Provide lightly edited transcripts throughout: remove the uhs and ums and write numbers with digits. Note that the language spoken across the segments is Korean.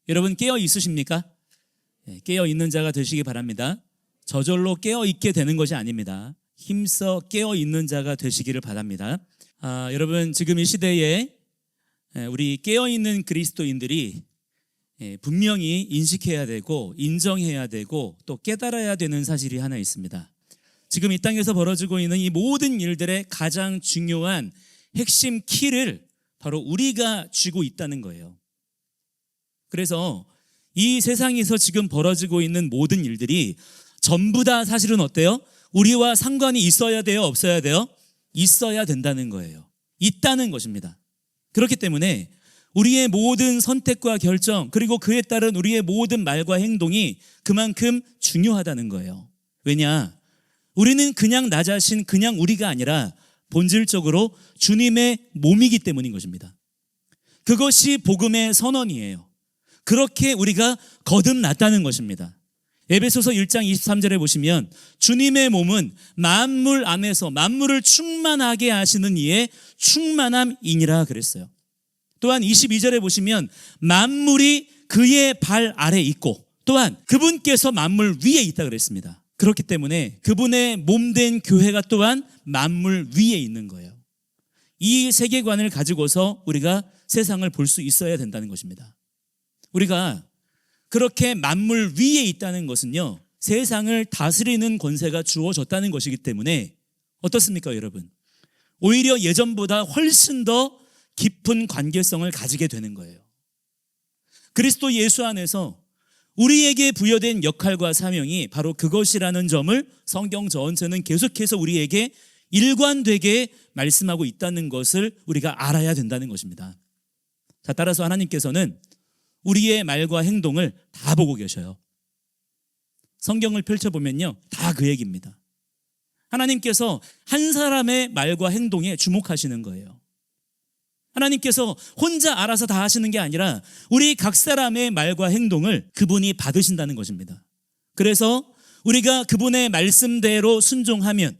여러분 깨어 있으십니까? 깨어 있는 자가 되시기 바랍니다. 저절로 깨어 있게 되는 것이 아닙니다. 힘써 깨어 있는 자가 되시기를 바랍니다. 여러분 지금 이 시대에 우리 깨어 있는 그리스도인들이 분명히 인식해야 되고 인정해야 되고 또 깨달아야 되는 사실이 하나 있습니다. 지금 이 땅에서 벌어지고 있는 이 모든 일들의 가장 중요한 핵심 키를 바로 우리가 쥐고 있다는 거예요. 그래서 이 세상에서 지금 벌어지고 있는 모든 일들이 전부 다 사실은 어때요? 우리와 상관이 있어야 돼요? 없어야 돼요? 있어야 된다는 거예요. 있다는 것입니다. 그렇기 때문에 우리의 모든 선택과 결정 그리고 그에 따른 우리의 모든 말과 행동이 그만큼 중요하다는 거예요. 왜냐? 우리는 그냥 나 자신, 그냥 우리가 아니라 본질적으로 주님의 몸이기 때문인 것입니다. 그것이 복음의 선언이에요. 그렇게 우리가 거듭났다는 것입니다. 에베소서 1장 23절에 보시면 주님의 몸은 만물 안에서 만물을 충만하게 하시는 이의 충만함이니라 그랬어요. 또한 22절에 보시면 만물이 그의 발 아래 있고 또한 그분께서 만물 위에 있다 그랬습니다. 그렇기 때문에 그분의 몸된 교회가 또한 만물 위에 있는 거예요. 이 세계관을 가지고서 우리가 세상을 볼 수 있어야 된다는 것입니다. 우리가 그렇게 만물 위에 있다는 것은요, 세상을 다스리는 권세가 주어졌다는 것이기 때문에 어떻습니까, 여러분? 오히려 예전보다 훨씬 더 깊은 관계성을 가지게 되는 거예요. 그리스도 예수 안에서 우리에게 부여된 역할과 사명이 바로 그것이라는 점을 성경 전체는 계속해서 우리에게 일관되게 말씀하고 있다는 것을 우리가 알아야 된다는 것입니다. 자, 따라서 하나님께서는 우리의 말과 행동을 다 보고 계셔요. 성경을 펼쳐보면요, 다 그 얘기입니다. 하나님께서 한 사람의 말과 행동에 주목하시는 거예요. 하나님께서 혼자 알아서 다 하시는 게 아니라 우리 각 사람의 말과 행동을 그분이 받으신다는 것입니다. 그래서 우리가 그분의 말씀대로 순종하면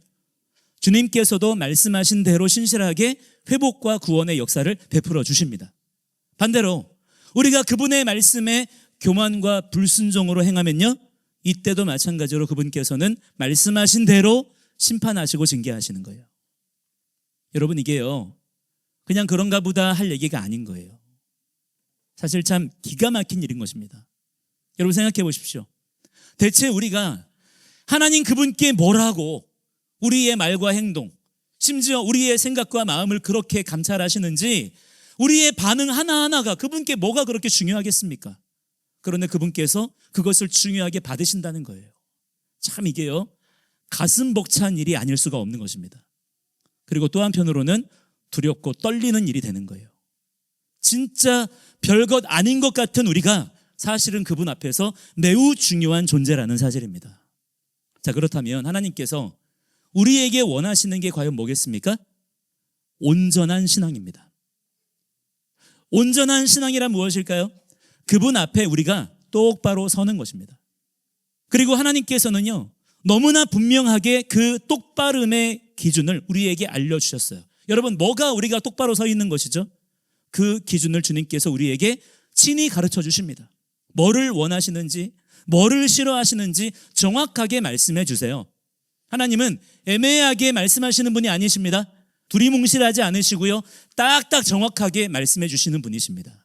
주님께서도 말씀하신 대로 신실하게 회복과 구원의 역사를 베풀어 주십니다. 반대로 우리가 그분의 말씀에 교만과 불순종으로 행하면요, 이때도 마찬가지로 그분께서는 말씀하신 대로 심판하시고 징계하시는 거예요. 여러분, 이게요 그냥 그런가 보다 할 얘기가 아닌 거예요. 사실 참 기가 막힌 일인 것입니다. 여러분 생각해 보십시오. 대체 우리가 하나님 그분께 뭐라고 우리의 말과 행동, 심지어 우리의 생각과 마음을 그렇게 감찰하시는지 우리의 반응 하나하나가 그분께 뭐가 그렇게 중요하겠습니까? 그런데 그분께서 그것을 중요하게 받으신다는 거예요. 참 이게요 가슴 벅찬 일이 아닐 수가 없는 것입니다. 그리고 또 한편으로는 두렵고 떨리는 일이 되는 거예요. 진짜 별것 아닌 것 같은 우리가 사실은 그분 앞에서 매우 중요한 존재라는 사실입니다. 자, 그렇다면 하나님께서 우리에게 원하시는 게 과연 뭐겠습니까? 온전한 신앙입니다. 온전한 신앙이란 무엇일까요? 그분 앞에 우리가 똑바로 서는 것입니다. 그리고 하나님께서는요 너무나 분명하게 그 똑바름의 기준을 우리에게 알려주셨어요. 여러분, 뭐가 우리가 똑바로 서 있는 것이죠? 그 기준을 주님께서 우리에게 친히 가르쳐 주십니다. 뭐를 원하시는지, 뭐를 싫어하시는지 정확하게 말씀해 주세요. 하나님은 애매하게 말씀하시는 분이 아니십니다. 두리뭉실하지 않으시고요, 딱딱 정확하게 말씀해 주시는 분이십니다.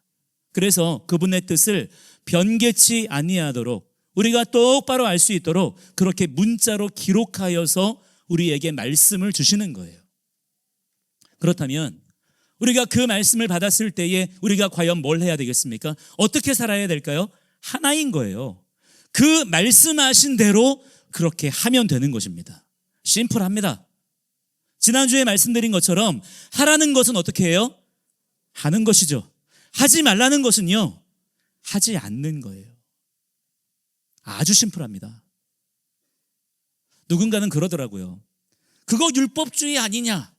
그래서 그분의 뜻을 변개치 아니하도록 우리가 똑바로 알 수 있도록 그렇게 문자로 기록하여서 우리에게 말씀을 주시는 거예요. 그렇다면 우리가 그 말씀을 받았을 때에 우리가 과연 뭘 해야 되겠습니까? 어떻게 살아야 될까요? 하나인 거예요. 그 말씀하신 대로 그렇게 하면 되는 것입니다. 심플합니다. 지난주에 말씀드린 것처럼 하라는 것은 어떻게 해요? 하는 것이죠. 하지 말라는 것은요, 하지 않는 거예요. 아주 심플합니다. 누군가는 그러더라고요. 그거 율법주의 아니냐?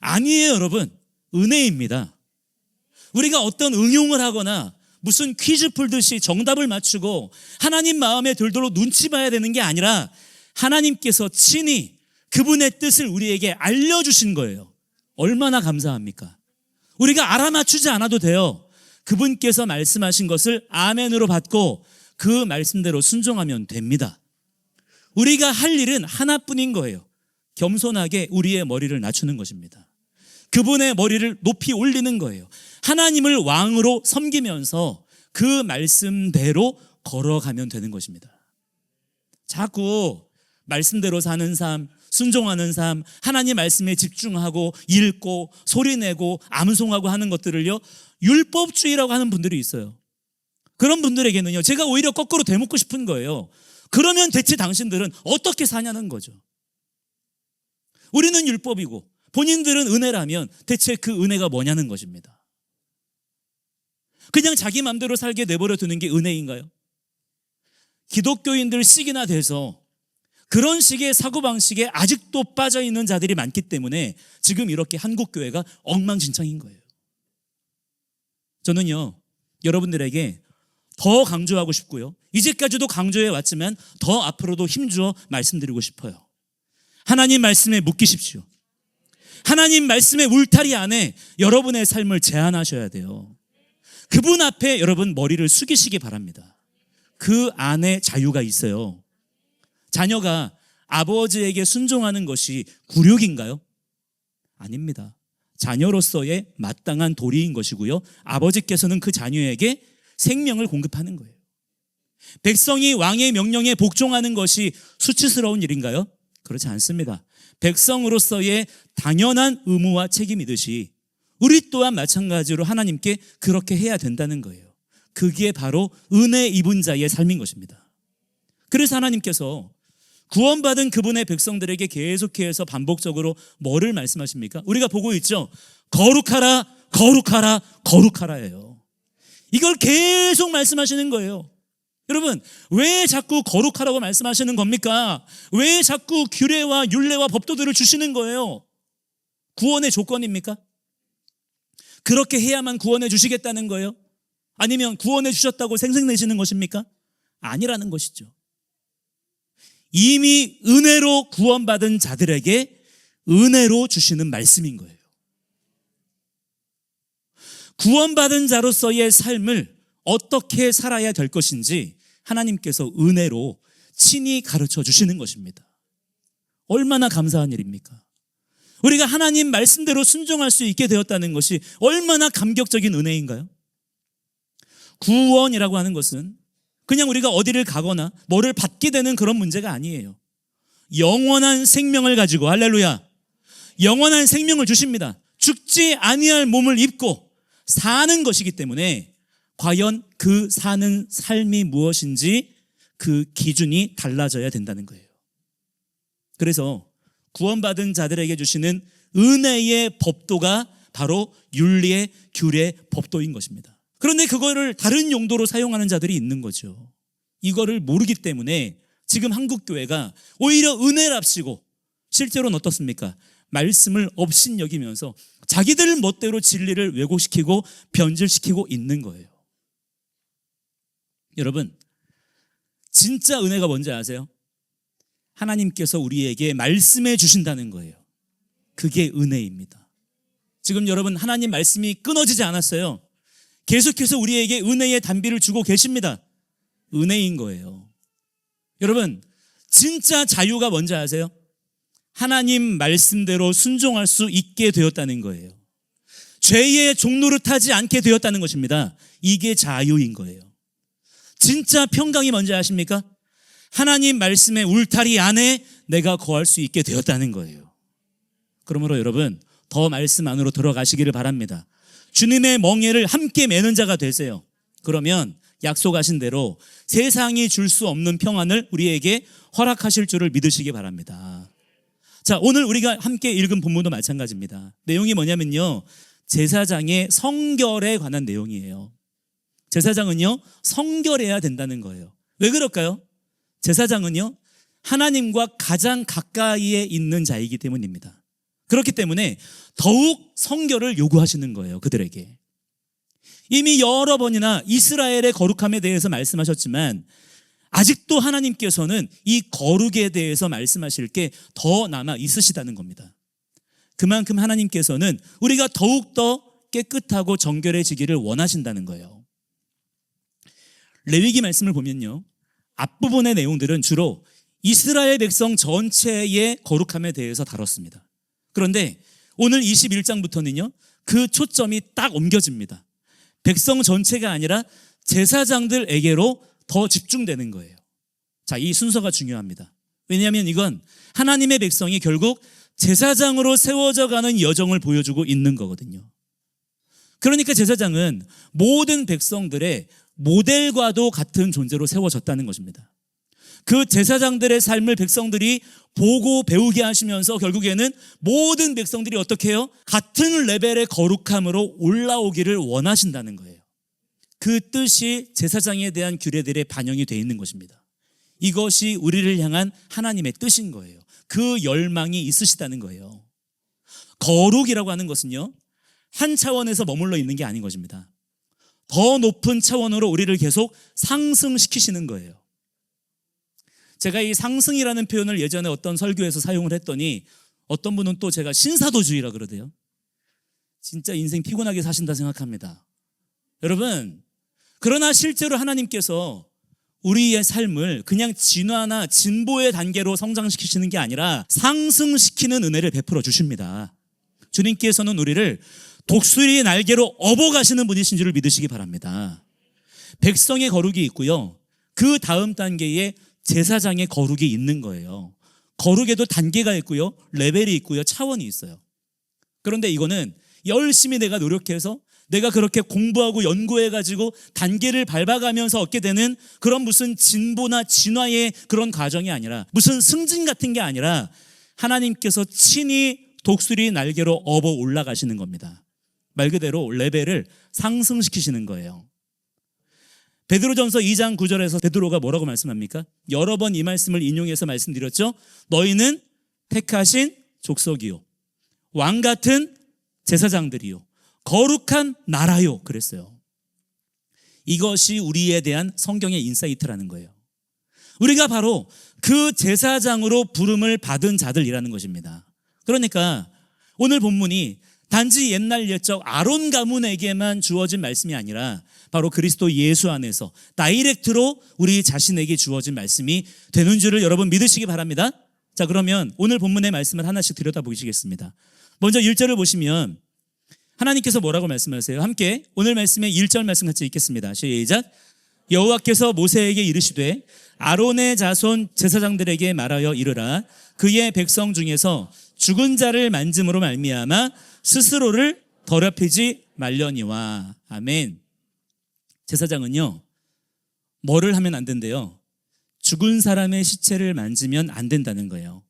아니에요, 여러분. 은혜입니다. 우리가 어떤 응용을 하거나 무슨 퀴즈 풀듯이 정답을 맞추고 하나님 마음에 들도록 눈치 봐야 되는 게 아니라 하나님께서 친히 그분의 뜻을 우리에게 알려주신 거예요. 얼마나 감사합니까? 우리가 알아맞추지 않아도 돼요. 그분께서 말씀하신 것을 아멘으로 받고 그 말씀대로 순종하면 됩니다. 우리가 할 일은 하나뿐인 거예요. 겸손하게 우리의 머리를 낮추는 것입니다. 그분의 머리를 높이 올리는 거예요. 하나님을 왕으로 섬기면서 그 말씀대로 걸어가면 되는 것입니다. 자꾸 말씀대로 사는 삶, 순종하는 삶, 하나님 말씀에 집중하고 읽고 소리내고 암송하고 하는 것들을요, 율법주의라고 하는 분들이 있어요. 그런 분들에게는요, 제가 오히려 거꾸로 되묻고 싶은 거예요. 그러면 대체 당신들은 어떻게 사냐는 거죠. 우리는 율법이고 본인들은 은혜라면 대체 그 은혜가 뭐냐는 것입니다. 그냥 자기 마음대로 살게 내버려 두는 게 은혜인가요? 기독교인들 식이나 돼서 그런 식의 사고방식에 아직도 빠져있는 자들이 많기 때문에 지금 이렇게 한국교회가 엉망진창인 거예요. 저는요, 여러분들에게 더 강조하고 싶고요, 이제까지도 강조해 왔지만 더 앞으로도 힘주어 말씀드리고 싶어요. 하나님 말씀에 묶이십시오. 하나님 말씀의 울타리 안에 여러분의 삶을 제한하셔야 돼요. 그분 앞에 여러분 머리를 숙이시기 바랍니다. 그 안에 자유가 있어요. 자녀가 아버지에게 순종하는 것이 굴욕인가요? 아닙니다. 자녀로서의 마땅한 도리인 것이고요, 아버지께서는 그 자녀에게 생명을 공급하는 거예요. 백성이 왕의 명령에 복종하는 것이 수치스러운 일인가요? 그렇지 않습니다. 백성으로서의 당연한 의무와 책임이듯이 우리 또한 마찬가지로 하나님께 그렇게 해야 된다는 거예요. 그게 바로 은혜 입은 자의 삶인 것입니다. 그래서 하나님께서 구원받은 그분의 백성들에게 계속해서 반복적으로 뭐를 말씀하십니까? 우리가 보고 있죠. 거룩하라, 거룩하라, 거룩하라예요. 이걸 계속 말씀하시는 거예요. 여러분, 왜 자꾸 거룩하라고 말씀하시는 겁니까? 왜 자꾸 규례와 율례와 법도들을 주시는 거예요? 구원의 조건입니까? 그렇게 해야만 구원해 주시겠다는 거예요? 아니면 구원해 주셨다고 생색내시는 것입니까? 아니라는 것이죠. 이미 은혜로 구원받은 자들에게 은혜로 주시는 말씀인 거예요. 구원받은 자로서의 삶을 어떻게 살아야 될 것인지 하나님께서 은혜로 친히 가르쳐 주시는 것입니다. 얼마나 감사한 일입니까? 우리가 하나님 말씀대로 순종할 수 있게 되었다는 것이 얼마나 감격적인 은혜인가요? 구원이라고 하는 것은 그냥 우리가 어디를 가거나 뭐를 받게 되는 그런 문제가 아니에요. 영원한 생명을 가지고, 할렐루야, 영원한 생명을 주십니다. 죽지 아니할 몸을 입고 사는 것이기 때문에 과연 그 사는 삶이 무엇인지 그 기준이 달라져야 된다는 거예요. 그래서 구원받은 자들에게 주시는 은혜의 법도가 바로 윤리의 규례 법도인 것입니다. 그런데 그거를 다른 용도로 사용하는 자들이 있는 거죠. 이거를 모르기 때문에 지금 한국교회가 오히려 은혜랍시고 실제로는 어떻습니까? 말씀을 업신여기면서 자기들 멋대로 진리를 왜곡시키고 변질시키고 있는 거예요. 여러분, 진짜 은혜가 뭔지 아세요? 하나님께서 우리에게 말씀해 주신다는 거예요. 그게 은혜입니다. 지금 여러분, 하나님 말씀이 끊어지지 않았어요. 계속해서 우리에게 은혜의 단비를 주고 계십니다. 은혜인 거예요. 여러분, 진짜 자유가 뭔지 아세요? 하나님 말씀대로 순종할 수 있게 되었다는 거예요. 죄의 종노릇하지 않게 되었다는 것입니다. 이게 자유인 거예요. 진짜 평강이 뭔지 아십니까? 하나님 말씀의 울타리 안에 내가 거할 수 있게 되었다는 거예요. 그러므로 여러분, 더 말씀 안으로 들어가시기를 바랍니다. 주님의 멍에를 함께 매는 자가 되세요. 그러면 약속하신 대로 세상이 줄 수 없는 평안을 우리에게 허락하실 줄을 믿으시기 바랍니다. 자, 오늘 우리가 함께 읽은 본문도 마찬가지입니다. 내용이 뭐냐면요, 제사장의 성결에 관한 내용이에요. 제사장은요, 성결해야 된다는 거예요. 왜 그럴까요? 제사장은요, 하나님과 가장 가까이에 있는 자이기 때문입니다. 그렇기 때문에 더욱 성결을 요구하시는 거예요, 그들에게. 이미 여러 번이나 이스라엘의 거룩함에 대해서 말씀하셨지만 아직도 하나님께서는 이 거룩에 대해서 말씀하실 게 더 남아 있으시다는 겁니다. 그만큼 하나님께서는 우리가 더욱더 깨끗하고 정결해지기를 원하신다는 거예요. 레위기 말씀을 보면요, 앞부분의 내용들은 주로 이스라엘 백성 전체의 거룩함에 대해서 다뤘습니다. 그런데 오늘 21장부터는요, 그 초점이 딱 옮겨집니다. 백성 전체가 아니라 제사장들에게로 더 집중되는 거예요. 자, 이 순서가 중요합니다. 왜냐하면 이건 하나님의 백성이 결국 제사장으로 세워져 가는 여정을 보여주고 있는 거거든요. 그러니까 제사장은 모든 백성들의 모델과도 같은 존재로 세워졌다는 것입니다. 그 제사장들의 삶을 백성들이 보고 배우게 하시면서 결국에는 모든 백성들이 어떻게 해요? 같은 레벨의 거룩함으로 올라오기를 원하신다는 거예요. 그 뜻이 제사장에 대한 규례들에 반영이 되어 있는 것입니다. 이것이 우리를 향한 하나님의 뜻인 거예요. 그 열망이 있으시다는 거예요. 거룩이라고 하는 것은요, 한 차원에서 머물러 있는 게 아닌 것입니다. 더 높은 차원으로 우리를 계속 상승시키시는 거예요. 제가 이 상승이라는 표현을 예전에 어떤 설교에서 사용을 했더니 어떤 분은 또 제가 신사도주의라 그러대요. 진짜 인생 피곤하게 사신다 생각합니다. 여러분, 그러나 실제로 하나님께서 우리의 삶을 그냥 진화나 진보의 단계로 성장시키시는 게 아니라 상승시키는 은혜를 베풀어 주십니다. 주님께서는 우리를 독수리의 날개로 업어가시는 분이신 줄을 믿으시기 바랍니다. 백성의 거룩이 있고요, 그 다음 단계에 제사장의 거룩이 있는 거예요. 거룩에도 단계가 있고요, 레벨이 있고요, 차원이 있어요. 그런데 이거는 열심히 내가 노력해서 내가 그렇게 공부하고 연구해가지고 단계를 밟아가면서 얻게 되는 그런 무슨 진보나 진화의 그런 과정이 아니라, 무슨 승진 같은 게 아니라 하나님께서 친히 독수리 날개로 업어 올라가시는 겁니다. 말 그대로 레벨을 상승시키시는 거예요. 베드로전서 2장 9절에서 베드로가 뭐라고 말씀합니까? 여러 번 이 말씀을 인용해서 말씀드렸죠. 너희는 택하신 족속이요, 왕 같은 제사장들이요, 거룩한 나라요, 그랬어요. 이것이 우리에 대한 성경의 인사이트라는 거예요. 우리가 바로 그 제사장으로 부름을 받은 자들이라는 것입니다. 그러니까 오늘 본문이 단지 옛날 옛적 아론 가문에게만 주어진 말씀이 아니라 바로 그리스도 예수 안에서 다이렉트로 우리 자신에게 주어진 말씀이 되는 줄을 여러분 믿으시기 바랍니다. 자, 그러면 오늘 본문의 말씀을 하나씩 들여다보시겠습니다. 먼저 1절을 보시면 하나님께서 뭐라고 말씀하세요? 함께 오늘 말씀의 1절 말씀 같이 읽겠습니다. 시작. 여호와께서 모세에게 이르시되 아론의 자손 제사장들에게 말하여 이르라. 그의 백성 중에서 죽은 자를 만짐으로 말미암아 스스로를 더럽히지 말려니와. 아멘. 제사장은요, 뭐를 하면 안 된대요? 죽은 사람의 시체를 만지면 안 된다는 거예요.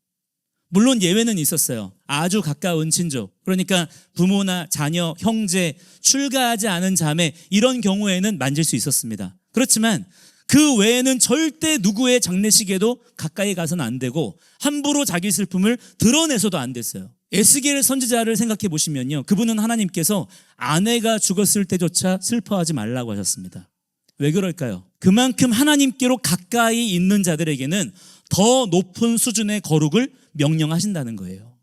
물론 예외는 있었어요. 아주 가까운 친족, 그러니까 부모나 자녀, 형제, 출가하지 않은 자매, 이런 경우에는 만질 수 있었습니다. 그렇지만 그 외에는 절대 누구의 장례식에도 가까이 가서는 안 되고 함부로 자기 슬픔을 드러내서도 안 됐어요. 에스겔 선지자를 생각해 보시면요, 그분은 하나님께서 아내가 죽었을 때조차 슬퍼하지 말라고 하셨습니다. 왜 그럴까요? 그만큼 하나님께로 가까이 있는 자들에게는 더 높은 수준의 거룩을 명령하신다는 거예요.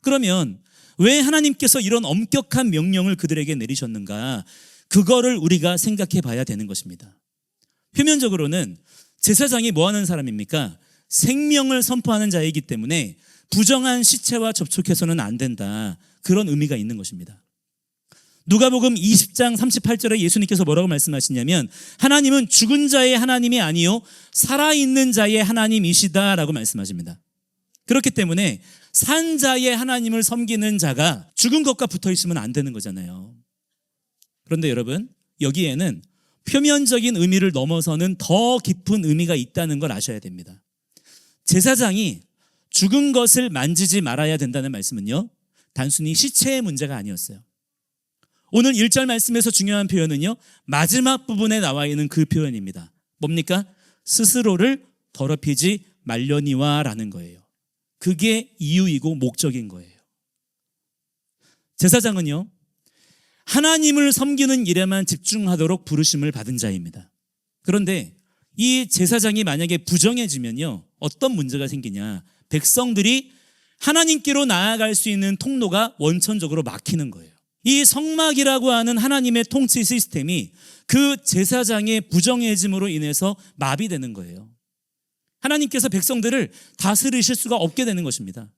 그러면 왜 하나님께서 이런 엄격한 명령을 그들에게 내리셨는가? 그거를 우리가 생각해 봐야 되는 것입니다. 표면적으로는 제사장이 뭐 하는 사람입니까? 생명을 선포하는 자이기 때문에 부정한 시체와 접촉해서는 안 된다, 그런 의미가 있는 것입니다. 누가복음 20장 38절에 예수님께서 뭐라고 말씀하시냐면 하나님은 죽은 자의 하나님이 아니요 살아있는 자의 하나님이시다라고 말씀하십니다. 그렇기 때문에 산 자의 하나님을 섬기는 자가 죽은 것과 붙어 있으면 안 되는 거잖아요. 그런데 여러분, 여기에는 표면적인 의미를 넘어서는 더 깊은 의미가 있다는 걸 아셔야 됩니다. 제사장이 죽은 것을 만지지 말아야 된다는 말씀은요, 단순히 시체의 문제가 아니었어요. 오늘 1절 말씀에서 중요한 표현은요, 마지막 부분에 나와 있는 그 표현입니다. 뭡니까? 스스로를 더럽히지 말려니와 라는 거예요. 그게 이유이고 목적인 거예요. 제사장은요, 하나님을 섬기는 일에만 집중하도록 부르심을 받은 자입니다. 그런데 이 제사장이 만약에 부정해지면요, 어떤 문제가 생기냐? 백성들이 하나님께로 나아갈 수 있는 통로가 원천적으로 막히는 거예요. 이 성막이라고 하는 하나님의 통치 시스템이 그 제사장의 부정해짐으로 인해서 마비되는 거예요. 하나님께서 백성들을 다스리실 수가 없게 되는 것입니다.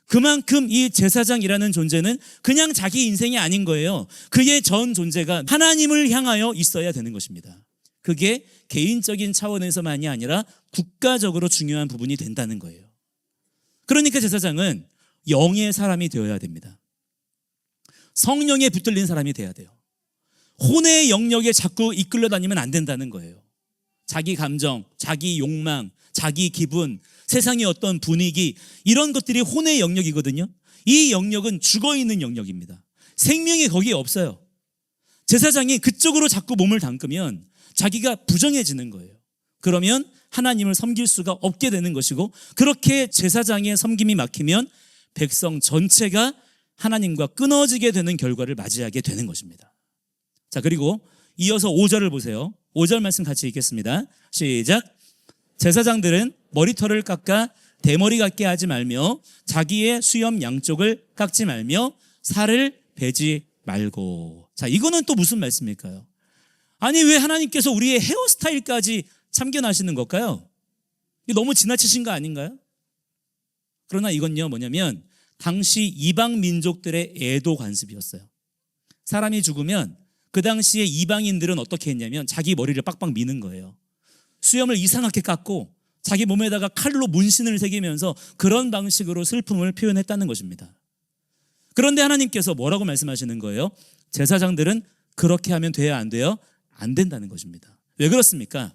그만큼 이 제사장이라는 존재는 그냥 자기 인생이 아닌 거예요. 그의 전 존재가 하나님을 향하여 있어야 되는 것입니다. 그게 개인적인 차원에서만이 아니라 국가적으로 중요한 부분이 된다는 거예요. 그러니까 제사장은 영의 사람이 되어야 됩니다. 성령에 붙들린 사람이 돼야 돼요. 혼의 영역에 자꾸 이끌려 다니면 안 된다는 거예요. 자기 감정, 자기 욕망, 자기 기분, 세상의 어떤 분위기, 이런 것들이 혼의 영역이거든요. 이 영역은 죽어있는 영역입니다. 생명이 거기에 없어요. 제사장이 그쪽으로 자꾸 몸을 담그면 자기가 부정해지는 거예요. 그러면 하나님을 섬길 수가 없게 되는 것이고, 그렇게 제사장의 섬김이 막히면 백성 전체가 하나님과 끊어지게 되는 결과를 맞이하게 되는 것입니다. 자, 그리고 이어서 5절을 보세요. 5절 말씀 같이 읽겠습니다. 시작. 제사장들은 머리털을 깎아 대머리 같게 하지 말며 자기의 수염 양쪽을 깎지 말며 살을 베지 말고. 자, 이거는 또 무슨 말씀일까요? 아니, 왜 하나님께서 우리의 헤어스타일까지 참견하시는 걸까요? 이게 너무 지나치신 거 아닌가요? 그러나 이건요, 뭐냐면 당시 이방 민족들의 애도 관습이었어요. 사람이 죽으면 그 당시에 이방인들은 어떻게 했냐면 자기 머리를 빡빡 미는 거예요. 수염을 이상하게 깎고 자기 몸에다가 칼로 문신을 새기면서 그런 방식으로 슬픔을 표현했다는 것입니다. 그런데 하나님께서 뭐라고 말씀하시는 거예요? 제사장들은 그렇게 하면 돼야 안 돼요? 안 된다는 것입니다. 왜 그렇습니까?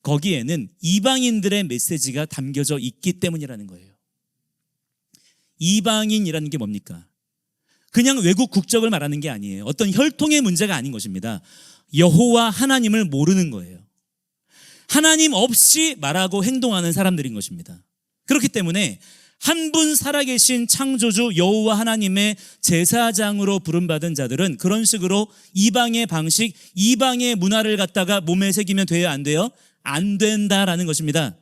거기에는 이방인들의 메시지가 담겨져 있기 때문이라는 거예요. 이방인이라는 게 뭡니까? 그냥 외국 국적을 말하는 게 아니에요. 어떤 혈통의 문제가 아닌 것입니다. 여호와 하나님을 모르는 거예요. 하나님 없이 말하고 행동하는 사람들인 것입니다. 그렇기 때문에 한 분 살아계신 창조주 여호와 하나님의 제사장으로 부름받은 자들은 그런 식으로 이방의 방식, 이방의 문화를 갖다가 몸에 새기면 돼요, 안 돼요? 안 된다라는 것입니다.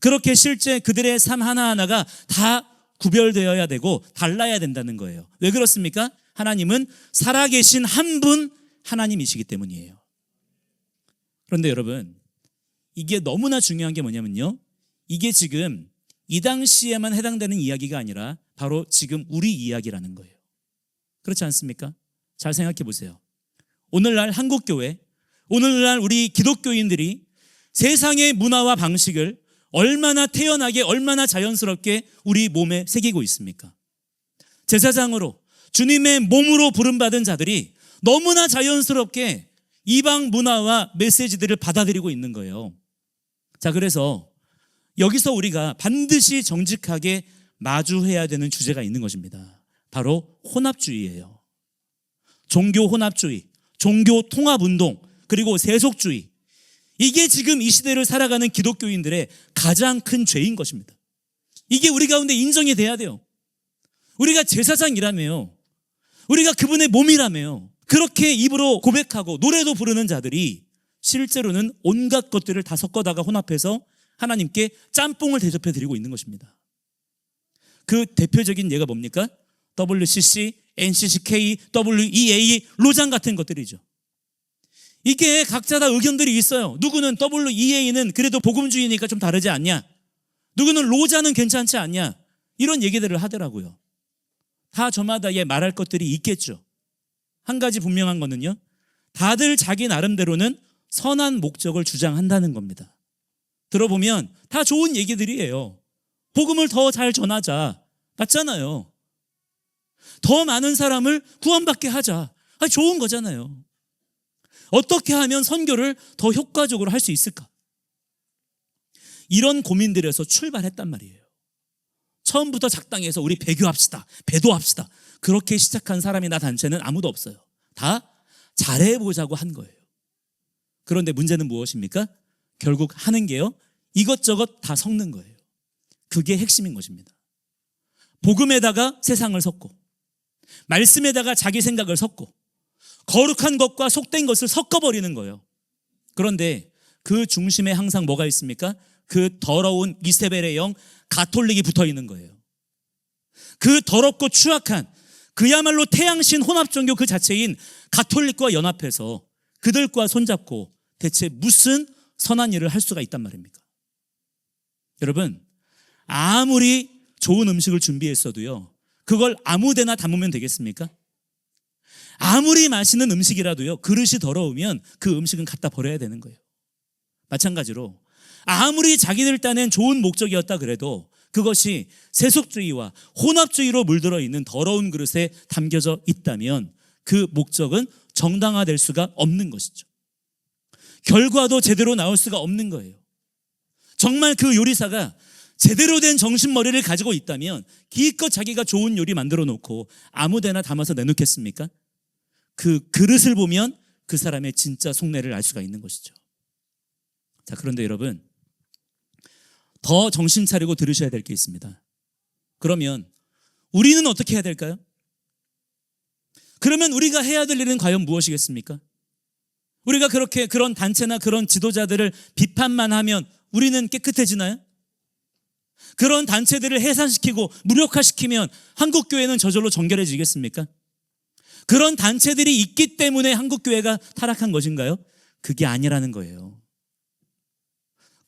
그렇게 실제 그들의 삶 하나하나가 다 구별되어야 되고 달라야 된다는 거예요. 왜 그렇습니까? 하나님은 살아계신 한 분 하나님이시기 때문이에요. 그런데 여러분, 이게 너무나 중요한 게 뭐냐면요, 이게 지금 이 당시에만 해당되는 이야기가 아니라 바로 지금 우리 이야기라는 거예요. 그렇지 않습니까? 잘 생각해 보세요. 오늘날 한국교회, 오늘날 우리 기독교인들이 세상의 문화와 방식을 얼마나 태연하게, 얼마나 자연스럽게 우리 몸에 새기고 있습니까? 제사장으로, 주님의 몸으로 부름받은 자들이 너무나 자연스럽게 이방 문화와 메시지들을 받아들이고 있는 거예요. 자, 그래서 여기서 우리가 반드시 정직하게 마주해야 되는 주제가 있는 것입니다. 바로 혼합주의예요. 종교 혼합주의, 종교 통합운동, 그리고 세속주의. 이게 지금 이 시대를 살아가는 기독교인들의 가장 큰 죄인 것입니다. 이게 우리 가운데 인정이 돼야 돼요. 우리가 제사장이라며요. 우리가 그분의 몸이라며요. 그렇게 입으로 고백하고 노래도 부르는 자들이 실제로는 온갖 것들을 다 섞어다가 혼합해서 하나님께 짬뽕을 대접해 드리고 있는 것입니다. 그 대표적인 예가 뭡니까? WCC, NCCK, WEA, 로장 같은 것들이죠. 이게 각자 다 의견들이 있어요. 누구는 WEA는 그래도 복음주의니까 좀 다르지 않냐? 누구는 로자는 괜찮지 않냐? 이런 얘기들을 하더라고요. 다 저마다의 말할 것들이 있겠죠. 한 가지 분명한 거는요, 다들 자기 나름대로는 선한 목적을 주장한다는 겁니다. 들어보면 다 좋은 얘기들이에요. 복음을 더 잘 전하자. 맞잖아요. 더 많은 사람을 구원받게 하자. 좋은 거잖아요. 어떻게 하면 선교를 더 효과적으로 할 수 있을까? 이런 고민들에서 출발했단 말이에요. 처음부터 작당해서 우리 배교합시다, 배도합시다, 그렇게 시작한 사람이나 단체는 아무도 없어요. 다 잘해보자고 한 거예요. 그런데 문제는 무엇입니까? 결국 하는 게요, 이것저것 다 섞는 거예요. 그게 핵심인 것입니다. 복음에다가 세상을 섞고, 말씀에다가 자기 생각을 섞고, 거룩한 것과 속된 것을 섞어버리는 거예요. 그런데 그 중심에 항상 뭐가 있습니까? 그 더러운 이세벨의 영, 가톨릭이 붙어 있는 거예요. 그 더럽고 추악한 그야말로 태양신 혼합종교 그 자체인 가톨릭과 연합해서 그들과 손잡고 대체 무슨 선한 일을 할 수가 있단 말입니까? 여러분, 아무리 좋은 음식을 준비했어도요, 그걸 아무데나 담으면 되겠습니까? 아무리 맛있는 음식이라도요, 그릇이 더러우면 그 음식은 갖다 버려야 되는 거예요. 마찬가지로 아무리 자기들 딴엔 좋은 목적이었다 그래도 그것이 세속주의와 혼합주의로 물들어 있는 더러운 그릇에 담겨져 있다면 그 목적은 정당화될 수가 없는 것이죠. 결과도 제대로 나올 수가 없는 거예요. 정말 그 요리사가 제대로 된 정신머리를 가지고 있다면 기껏 자기가 좋은 요리 만들어 놓고 아무데나 담아서 내놓겠습니까? 그 그릇을 보면 그 사람의 진짜 속내를 알 수가 있는 것이죠. 자, 그런데 여러분, 더 정신 차리고 들으셔야 될 게 있습니다. 그러면 우리는 어떻게 해야 될까요? 그러면 우리가 해야 될 일은 과연 무엇이겠습니까? 우리가 그렇게 그런 단체나 그런 지도자들을 비판만 하면 우리는 깨끗해지나요? 그런 단체들을 해산시키고 무력화시키면 한국교회는 저절로 정결해지겠습니까? 그런 단체들이 있기 때문에 한국교회가 타락한 것인가요? 그게 아니라는 거예요.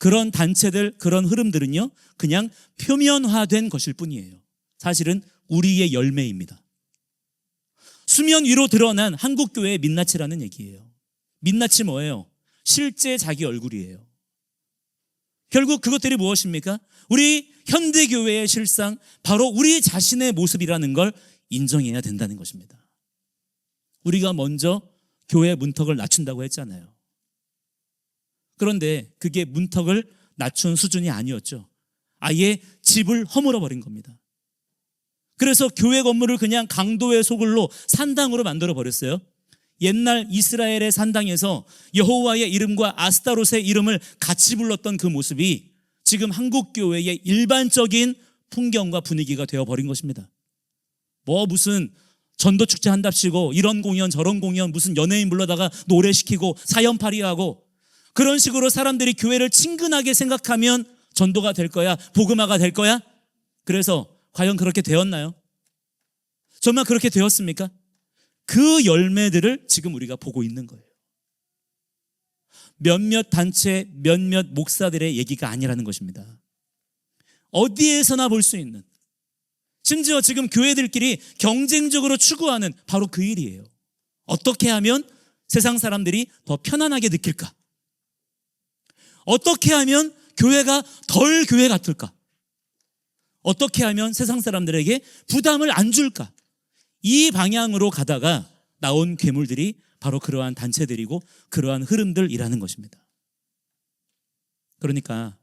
그런 단체들, 그런 흐름들은요, 그냥 표면화된 것일 뿐이에요. 사실은 우리의 열매입니다. 수면 위로 드러난 한국교회의 민낯이라는 얘기예요. 민낯이 뭐예요? 실제 자기 얼굴이에요. 결국 그것들이 무엇입니까? 우리 현대교회의 실상, 바로 우리 자신의 모습이라는 걸 인정해야 된다는 것입니다. 우리가 먼저 교회 문턱을 낮춘다고 했잖아요. 그런데 그게 문턱을 낮춘 수준이 아니었죠. 아예 집을 허물어 버린 겁니다. 그래서 교회 건물을 그냥 강도의 소굴로 산당으로 만들어 버렸어요. 옛날 이스라엘의 산당에서 여호와의 이름과 아스타롯의 이름을 같이 불렀던 그 모습이 지금 한국교회의 일반적인 풍경과 분위기가 되어버린 것입니다. 뭐 무슨 전도축제 한답시고 이런 공연 저런 공연, 무슨 연예인 불러다가 노래시키고 사연팔이하고 그런 식으로 사람들이 교회를 친근하게 생각하면 전도가 될 거야, 복음화가 될 거야? 그래서 과연 그렇게 되었나요? 정말 그렇게 되었습니까? 그 열매들을 지금 우리가 보고 있는 거예요. 몇몇 단체, 몇몇 목사들의 얘기가 아니라는 것입니다. 어디에서나 볼 수 있는, 심지어 지금 교회들끼리 경쟁적으로 추구하는 바로 그 일이에요. 어떻게 하면 세상 사람들이 더 편안하게 느낄까? 어떻게 하면 교회가 덜 교회 같을까? 어떻게 하면 세상 사람들에게 부담을 안 줄까? 이 방향으로 가다가 나온 괴물들이 바로 그러한 단체들이고 그러한 흐름들이라는 것입니다. 그러니까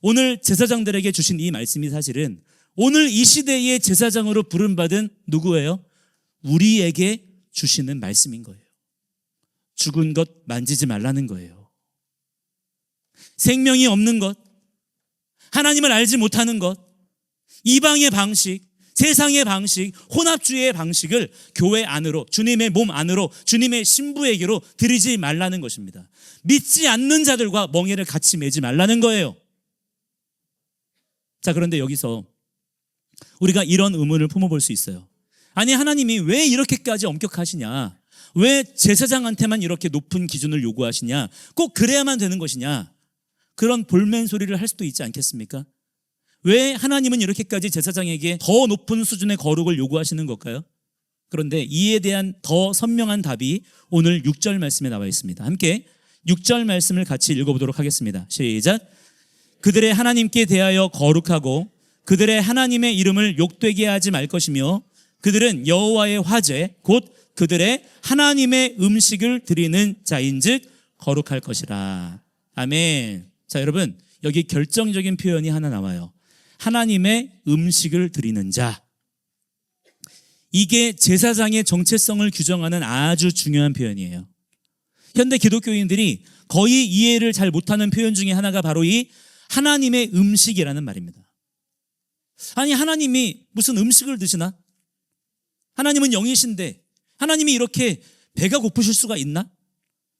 오늘 제사장들에게 주신 이 말씀이 사실은 오늘 이 시대의 제사장으로 부름받은 누구예요? 우리에게 주시는 말씀인 거예요. 죽은 것 만지지 말라는 거예요. 생명이 없는 것, 하나님을 알지 못하는 것, 이방의 방식, 세상의 방식, 혼합주의의 방식을 교회 안으로, 주님의 몸 안으로, 주님의 신부에게로 들이지 말라는 것입니다. 믿지 않는 자들과 멍에를 같이 매지 말라는 거예요. 자, 그런데 여기서 우리가 이런 의문을 품어볼 수 있어요. 아니, 하나님이 왜 이렇게까지 엄격하시냐? 왜 제사장한테만 이렇게 높은 기준을 요구하시냐? 꼭 그래야만 되는 것이냐? 그런 볼멘 소리를 할 수도 있지 않겠습니까? 왜 하나님은 이렇게까지 제사장에게 더 높은 수준의 거룩을 요구하시는 걸까요? 그런데 이에 대한 더 선명한 답이 오늘 6절 말씀에 나와 있습니다. 함께 6절 말씀을 같이 읽어보도록 하겠습니다. 시작. 그들의 하나님께 대하여 거룩하고 그들의 하나님의 이름을 욕되게 하지 말 것이며 그들은 여호와의 화제 곧 그들의 하나님의 음식을 드리는 자인즉 거룩할 것이라. 아멘. 자, 여러분, 여기 결정적인 표현이 하나 나와요. 하나님의 음식을 드리는 자. 이게 제사장의 정체성을 규정하는 아주 중요한 표현이에요. 현대 기독교인들이 거의 이해를 잘 못하는 표현 중에 하나가 바로 이 하나님의 음식이라는 말입니다. 아니, 하나님이 무슨 음식을 드시나? 하나님은 영이신데 하나님이 이렇게 배가 고프실 수가 있나?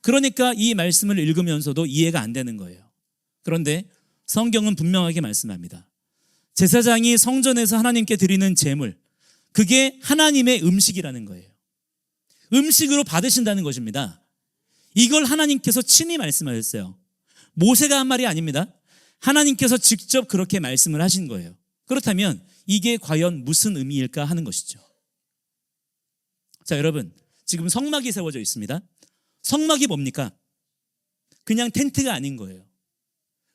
그러니까 이 말씀을 읽으면서도 이해가 안 되는 거예요. 그런데 성경은 분명하게 말씀합니다. 제사장이 성전에서 하나님께 드리는 제물, 그게 하나님의 음식이라는 거예요. 음식으로 받으신다는 것입니다. 이걸 하나님께서 친히 말씀하셨어요. 모세가 한 말이 아닙니다. 하나님께서 직접 그렇게 말씀을 하신 거예요. 그렇다면 이게 과연 무슨 의미일까 하는 것이죠. 자, 여러분, 지금 성막이 세워져 있습니다. 성막이 뭡니까? 그냥 텐트가 아닌 거예요.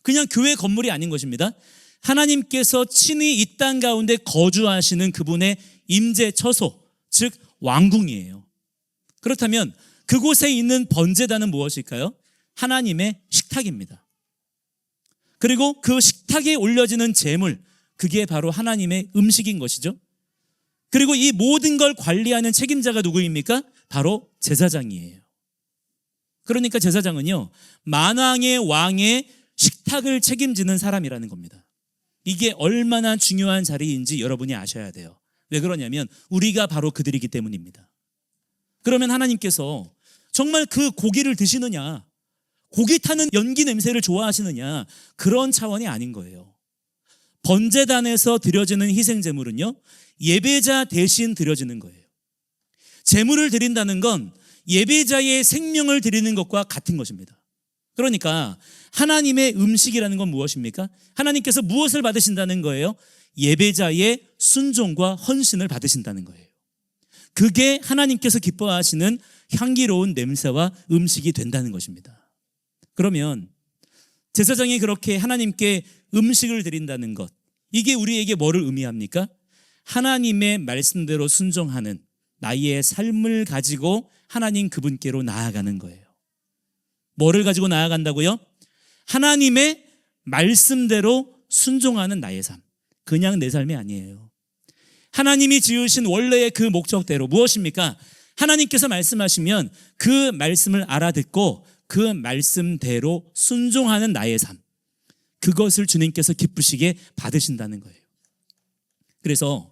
그냥 교회 건물이 아닌 것입니다. 하나님께서 친히 이 땅 가운데 거주하시는 그분의 임재 처소, 즉 왕궁이에요. 그렇다면 그곳에 있는 번제단은 무엇일까요? 하나님의 식탁입니다. 그리고 그 식탁에 올려지는 제물, 그게 바로 하나님의 음식인 것이죠. 그리고 이 모든 걸 관리하는 책임자가 누구입니까? 바로 제사장이에요. 그러니까 제사장은요, 만왕의 왕의 식탁을 책임지는 사람이라는 겁니다. 이게 얼마나 중요한 자리인지 여러분이 아셔야 돼요. 왜 그러냐면 우리가 바로 그들이기 때문입니다. 그러면 하나님께서 정말 그 고기를 드시느냐, 고기 타는 연기 냄새를 좋아하시느냐, 그런 차원이 아닌 거예요. 번제단에서 드려지는 희생제물은요, 예배자 대신 드려지는 거예요. 제물을 드린다는 건 예배자의 생명을 드리는 것과 같은 것입니다. 그러니까 하나님의 음식이라는 건 무엇입니까? 하나님께서 무엇을 받으신다는 거예요? 예배자의 순종과 헌신을 받으신다는 거예요. 그게 하나님께서 기뻐하시는 향기로운 냄새와 음식이 된다는 것입니다. 그러면 제사장이 그렇게 하나님께 음식을 드린다는 것, 이게 우리에게 뭐를 의미합니까? 하나님의 말씀대로 순종하는 나의 삶을 가지고 하나님 그분께로 나아가는 거예요. 뭐를 가지고 나아간다고요? 하나님의 말씀대로 순종하는 나의 삶. 그냥 내 삶이 아니에요. 하나님이 지으신 원래의 그 목적대로 무엇입니까? 하나님께서 말씀하시면 그 말씀을 알아듣고 그 말씀대로 순종하는 나의 삶. 그것을 주님께서 기쁘시게 받으신다는 거예요. 그래서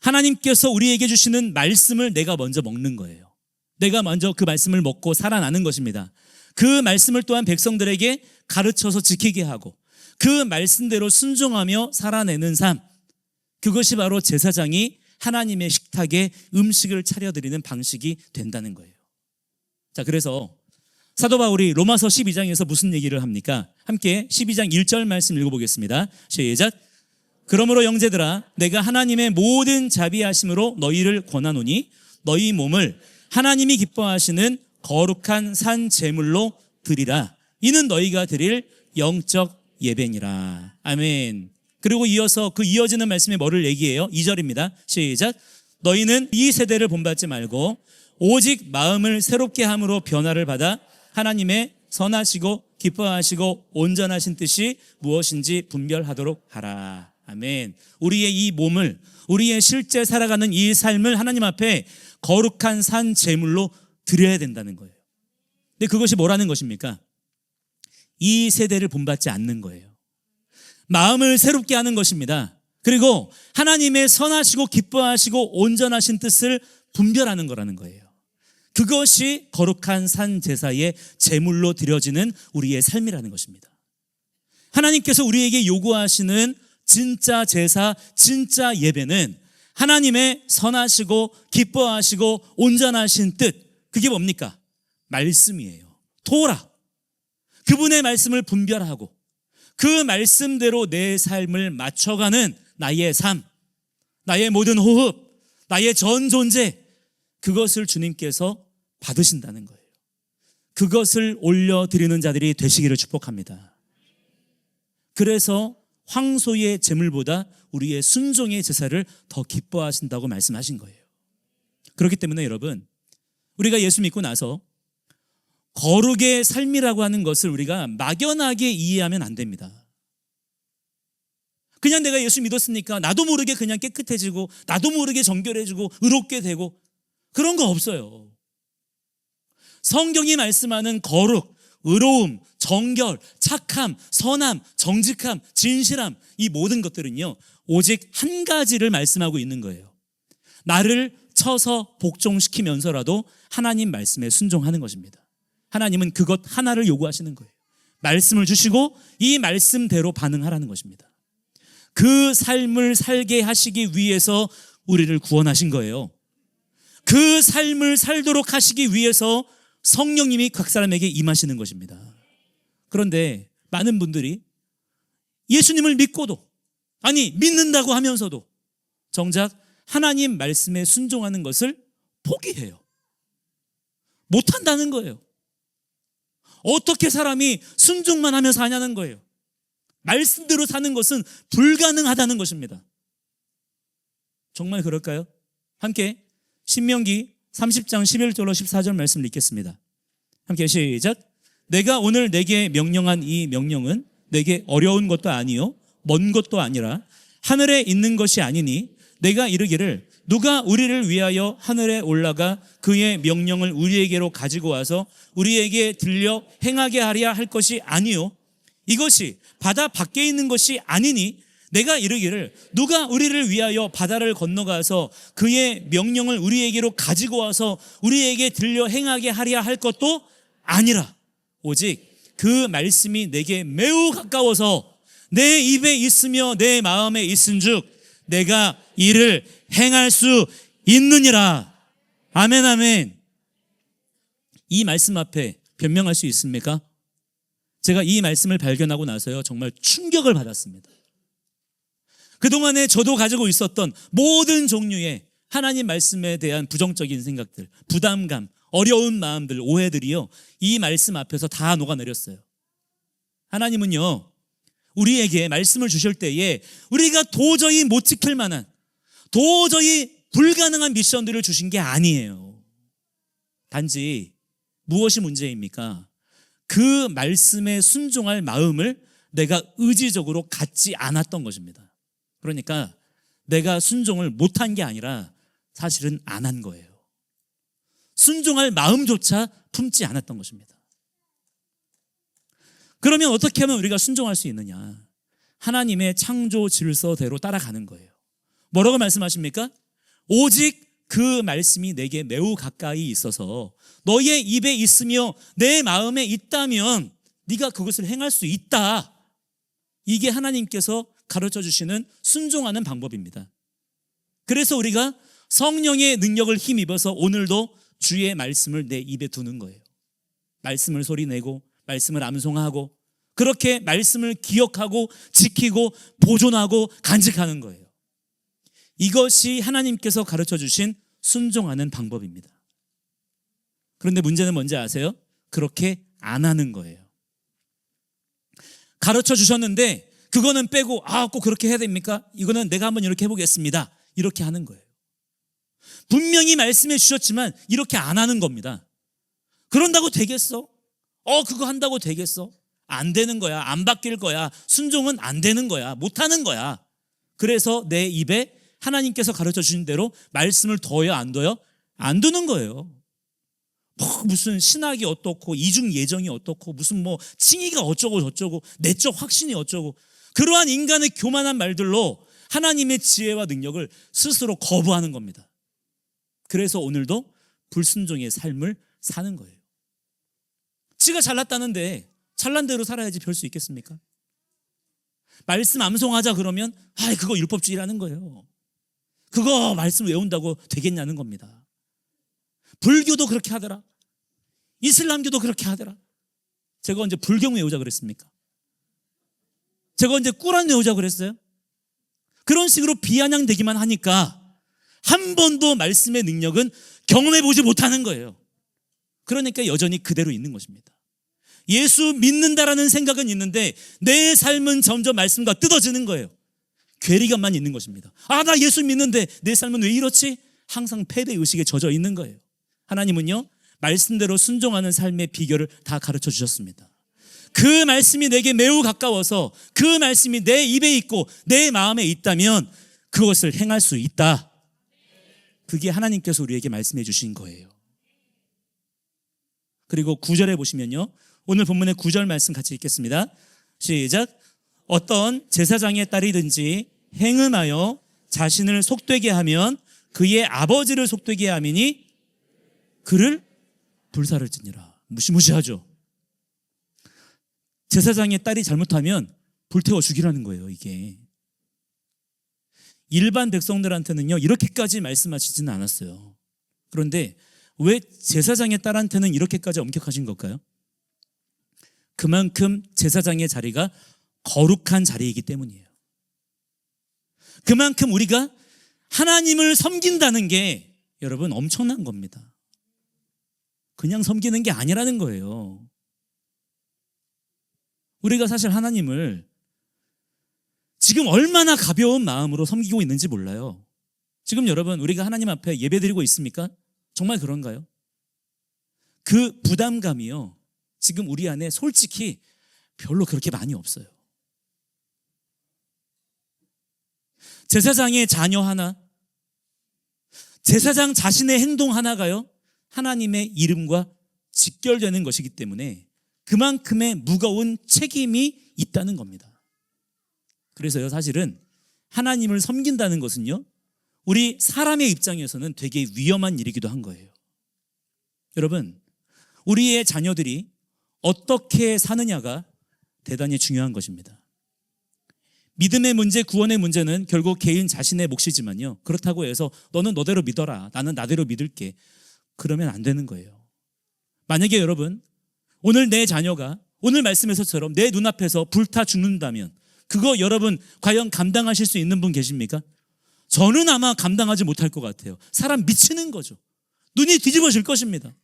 하나님께서 우리에게 주시는 말씀을 내가 먼저 먹는 거예요. 내가 먼저 그 말씀을 먹고 살아나는 것입니다. 그 말씀을 또한 백성들에게 가르쳐서 지키게 하고 그 말씀대로 순종하며 살아내는 삶, 그것이 바로 제사장이 하나님의 식탁에 음식을 차려드리는 방식이 된다는 거예요. 자, 그래서 사도 바울이 로마서 12장에서 무슨 얘기를 합니까? 함께 12장 1절 말씀 읽어보겠습니다. 시작. 그러므로 형제들아, 내가 하나님의 모든 자비하심으로 너희를 권하노니 너희 몸을 하나님이 기뻐하시는 거룩한 산 제물로 드리라. 이는 너희가 드릴 영적 예배니라. 아멘. 그리고 이어서 그 이어지는 말씀에 뭐를 얘기해요? 2절입니다. 시작. 너희는 이 세대를 본받지 말고 오직 마음을 새롭게 함으로 변화를 받아 하나님의 선하시고 기뻐하시고 온전하신 뜻이 무엇인지 분별하도록 하라. 아멘. 우리의 이 몸을, 우리의 실제 살아가는 이 삶을 하나님 앞에 거룩한 산 제물로 드려야 된다는 거예요. 근데 그것이 뭐라는 것입니까? 이 세대를 본받지 않는 거예요. 마음을 새롭게 하는 것입니다. 그리고 하나님의 선하시고 기뻐하시고 온전하신 뜻을 분별하는 거라는 거예요. 그것이 거룩한 산 제사의 제물로 드려지는 우리의 삶이라는 것입니다. 하나님께서 우리에게 요구하시는 진짜 제사, 진짜 예배는 하나님의 선하시고 기뻐하시고 온전하신 뜻, 그게 뭡니까? 말씀이에요. 토라. 그분의 말씀을 분별하고 그 말씀대로 내 삶을 맞춰가는 나의 삶, 나의 모든 호흡, 나의 전 존재, 그것을 주님께서 받으신다는 거예요. 그것을 올려드리는 자들이 되시기를 축복합니다. 그래서 황소의 제물보다 우리의 순종의 제사를 더 기뻐하신다고 말씀하신 거예요. 그렇기 때문에 여러분, 우리가 예수 믿고 나서 거룩의 삶이라고 하는 것을 우리가 막연하게 이해하면 안 됩니다. 그냥 내가 예수 믿었으니까 나도 모르게 그냥 깨끗해지고 나도 모르게 정결해지고 의롭게 되고 그런 거 없어요. 성경이 말씀하는 거룩, 의로움, 정결, 착함, 선함, 정직함, 진실함, 이 모든 것들은요, 오직 한 가지를 말씀하고 있는 거예요. 나를 쳐서 복종시키면서라도 하나님 말씀에 순종하는 것입니다. 하나님은 그것 하나를 요구하시는 거예요. 말씀을 주시고 이 말씀대로 반응하라는 것입니다. 그 삶을 살게 하시기 위해서 우리를 구원하신 거예요. 그 삶을 살도록 하시기 위해서 성령님이 각 사람에게 임하시는 것입니다. 그런데 많은 분들이 예수님을 믿고도, 아니 믿는다고 하면서도 정작 하나님 말씀에 순종하는 것을 포기해요. 못한다는 거예요. 어떻게 사람이 순종만 하며 사냐는 거예요. 말씀대로 사는 것은 불가능하다는 것입니다. 정말 그럴까요? 함께 신명기 30장 11절로 14절 말씀을 읽겠습니다. 함께 시작. 내가 오늘 내게 명령한 이 명령은 내게 어려운 것도 아니요 먼 것도 아니라 하늘에 있는 것이 아니니 내가 이르기를 누가 우리를 위하여 하늘에 올라가 그의 명령을 우리에게로 가지고 와서 우리에게 들려 행하게 하랴 할 것이 아니요 이것이 바다 밖에 있는 것이 아니니 내가 이르기를 누가 우리를 위하여 바다를 건너가서 그의 명령을 우리에게로 가지고 와서 우리에게 들려 행하게 하랴 할 것도 아니라 오직 그 말씀이 내게 매우 가까워서 내 입에 있으며 내 마음에 있은즉 내가 이를 행할 수 있느니라. 아멘 아멘. 이 말씀 앞에 변명할 수 있습니까? 제가 이 말씀을 발견하고 나서요 정말 충격을 받았습니다. 그동안에 저도 가지고 있었던 모든 종류의 하나님 말씀에 대한 부정적인 생각들, 부담감, 어려운 마음들, 오해들이요 이 말씀 앞에서 다 녹아내렸어요. 하나님은요 우리에게 말씀을 주실 때에 우리가 도저히 못 지킬 만한, 도저히 불가능한 미션들을 주신 게 아니에요. 단지 무엇이 문제입니까? 그 말씀에 순종할 마음을 내가 의지적으로 갖지 않았던 것입니다. 그러니까 내가 순종을 못한 게 아니라 사실은 안 한 거예요. 순종할 마음조차 품지 않았던 것입니다. 그러면 어떻게 하면 우리가 순종할 수 있느냐? 하나님의 창조 질서대로 따라가는 거예요. 뭐라고 말씀하십니까? 오직 그 말씀이 내게 매우 가까이 있어서 너의 입에 있으며 내 마음에 있다면 네가 그것을 행할 수 있다. 이게 하나님께서 가르쳐 주시는 순종하는 방법입니다. 그래서 우리가 성령의 능력을 힘입어서 오늘도 주의 말씀을 내 입에 두는 거예요. 말씀을 소리내고 말씀을 암송하고 그렇게 말씀을 기억하고 지키고 보존하고 간직하는 거예요. 이것이 하나님께서 가르쳐 주신 순종하는 방법입니다. 그런데 문제는 뭔지 아세요? 그렇게 안 하는 거예요. 가르쳐 주셨는데 그거는 빼고 꼭 그렇게 해야 됩니까? 이거는 내가 한번 이렇게 해보겠습니다. 이렇게 하는 거예요. 분명히 말씀해 주셨지만 이렇게 안 하는 겁니다. 그런다고 되겠어? 그거 한다고 되겠어? 안 되는 거야. 안 바뀔 거야. 순종은 안 되는 거야. 못 하는 거야. 그래서 내 입에 하나님께서 가르쳐 주신 대로 말씀을 둬요, 안 둬요? 안 두는 거예요. 무슨 신학이 어떻고 이중 예정이 어떻고 무슨 칭의가 어쩌고 저쩌고 내적 확신이 어쩌고 그러한 인간의 교만한 말들로 하나님의 지혜와 능력을 스스로 거부하는 겁니다. 그래서 오늘도 불순종의 삶을 사는 거예요. 지가 잘났다는데 잘난 대로 살아야지 별 수 있겠습니까? 말씀 암송하자 그러면 그거 율법주의라는 거예요. 그거 말씀 외운다고 되겠냐는 겁니다. 불교도 그렇게 하더라. 이슬람교도 그렇게 하더라. 제가 언제 불경 외우자 그랬습니까? 제가 언제 꾸란 외우자 그랬어요? 그런 식으로 비아냥되기만 하니까 한 번도 말씀의 능력은 경험해보지 못하는 거예요. 그러니까 여전히 그대로 있는 것입니다. 예수 믿는다라는 생각은 있는데 내 삶은 점점 말씀과 뜯어지는 거예요. 괴리감만 있는 것입니다. 나 예수 믿는데 내 삶은 왜 이렇지? 항상 패배의식에 젖어 있는 거예요. 하나님은요 말씀대로 순종하는 삶의 비결을 다 가르쳐 주셨습니다. 그 말씀이 내게 매우 가까워서 그 말씀이 내 입에 있고 내 마음에 있다면 그것을 행할 수 있다. 그게 하나님께서 우리에게 말씀해 주신 거예요. 그리고 9절에 보시면요 오늘 본문의 9절 말씀 같이 읽겠습니다. 시작. 어떤 제사장의 딸이든지 행음하여 자신을 속되게 하면 그의 아버지를 속되게 함이니 그를 불사를지니라. 무시무시하죠. 제사장의 딸이 잘못하면 불태워 죽이라는 거예요. 이게 일반 백성들한테는요 이렇게까지 말씀하시지는 않았어요. 그런데 왜 제사장의 딸한테는 이렇게까지 엄격하신 걸까요? 그만큼 제사장의 자리가 거룩한 자리이기 때문이에요. 그만큼 우리가 하나님을 섬긴다는 게 여러분 엄청난 겁니다. 그냥 섬기는 게 아니라는 거예요. 우리가 사실 하나님을 지금 얼마나 가벼운 마음으로 섬기고 있는지 몰라요. 지금 여러분 우리가 하나님 앞에 예배드리고 있습니까? 정말 그런가요? 그 부담감이요 지금 우리 안에 솔직히 별로 그렇게 많이 없어요. 제사장의 자녀 하나, 제사장 자신의 행동 하나가요 하나님의 이름과 직결되는 것이기 때문에 그만큼의 무거운 책임이 있다는 겁니다. 그래서요 사실은 하나님을 섬긴다는 것은요 우리 사람의 입장에서는 되게 위험한 일이기도 한 거예요. 여러분 우리의 자녀들이 어떻게 사느냐가 대단히 중요한 것입니다. 믿음의 문제, 구원의 문제는 결국 개인 자신의 몫이지만요 그렇다고 해서 너는 너대로 믿어라 나는 나대로 믿을게 그러면 안 되는 거예요. 만약에 여러분 오늘 내 자녀가 오늘 말씀에서처럼 내 눈앞에서 불타 죽는다면 그거 여러분 과연 감당하실 수 있는 분 계십니까? 저는 아마 감당하지 못할 것 같아요. 사람 미치는 거죠. 눈이 뒤집어질 것입니다.